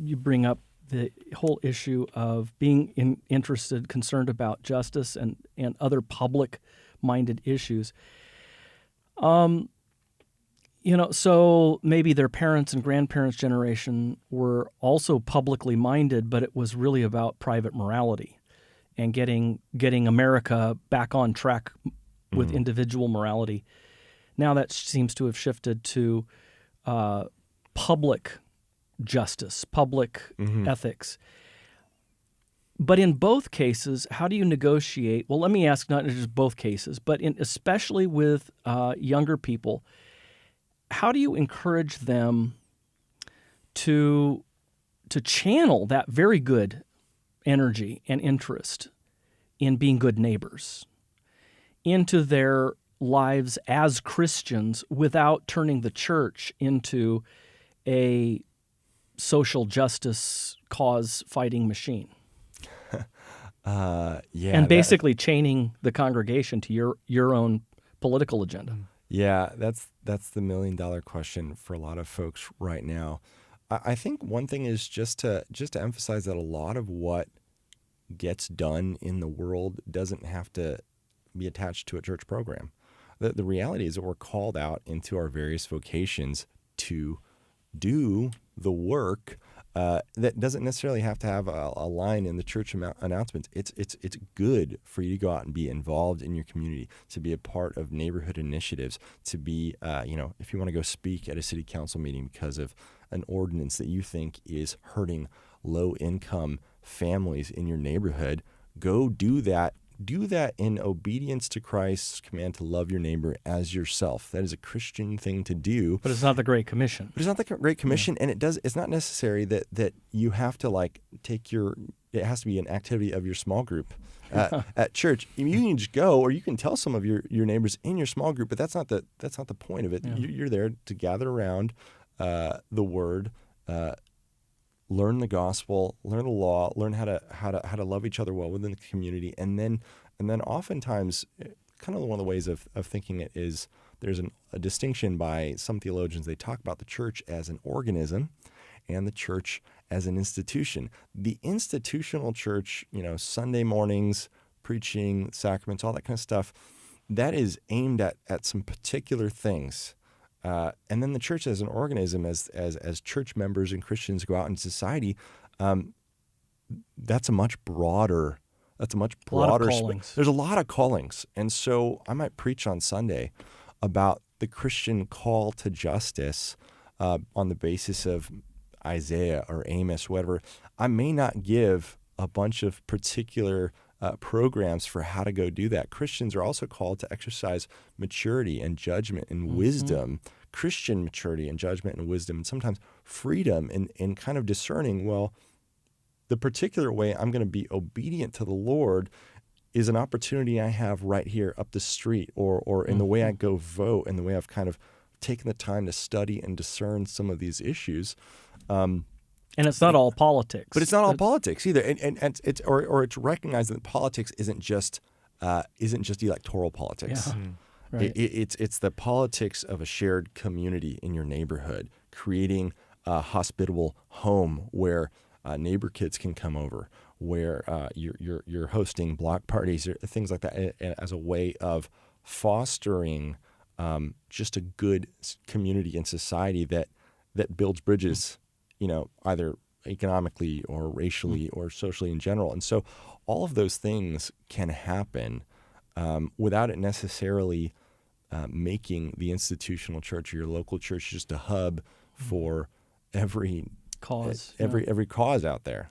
you bring up the whole issue of being interested, concerned about justice and other public-minded issues. So maybe their parents and grandparents' generation were also publicly minded, but it was really about private morality and getting America back on track with individual morality. Now that seems to have shifted to public justice, public ethics. But in both cases, how do you negotiate? Well, let me ask not just both cases, but especially with younger people, how do you encourage them to channel that very good energy and interest in being good neighbors into their lives as Christians without turning the church into a social justice cause fighting machine? And basically chaining the congregation to your own political agenda. Yeah, that's the $1 million question for a lot of folks right now. I think one thing is just to emphasize that a lot of what gets done in the world doesn't have to be attached to a church program. The reality is that we're called out into our various vocations to do the work that doesn't necessarily have to have a line in the church announcements. It's good for you to go out and be involved in your community, to be a part of neighborhood initiatives, to be, if you want to go speak at a city council meeting because of an ordinance that you think is hurting low-income families in your neighborhood, go do that. Do that in obedience to Christ's command to love your neighbor as yourself. That is a Christian thing to do. But it's not the Great Commission. But it's not the Great Commission, and it's not necessary that you have to it has to be an activity of your small group at church. You can just go, or you can tell some of your neighbors in your small group, but that's not the point of it. Yeah. You're there to gather around the Word, learn the gospel, learn the law, learn how to love each other well within the community, and then oftentimes, kind of one of the ways of thinking it is there's a distinction by some theologians. They talk about the church as an organism, and the church as an institution. The institutional church, Sunday mornings, preaching, sacraments, all that kind of stuff, that is aimed at some particular things. And then the church as an organism, as church members and Christians go out in society, that's a much broader. There's a lot of callings, and so I might preach on Sunday about the Christian call to justice on the basis of Isaiah or Amos, whatever. I may not give a bunch of particular programs for how to go do that. Christians are also called to exercise maturity and judgment and wisdom, Christian maturity and judgment and wisdom, and sometimes freedom in kind of discerning, well, the particular way I'm going to be obedient to the Lord is an opportunity I have right here up the street, or in the way I go vote, and the way I've kind of taken the time to study and discern some of these issues. And it's not all politics. But it's not all politics either. And it's recognized that politics isn't just electoral politics. Yeah. Right. It's the politics of a shared community in your neighborhood, creating a hospitable home where neighbor kids can come over, where you're hosting block parties or things like that, as a way of fostering just a good community and society that builds bridges, either economically or racially or socially in general. And so all of those things can happen without it necessarily making the institutional church or your local church just a hub for every cause, every cause out there.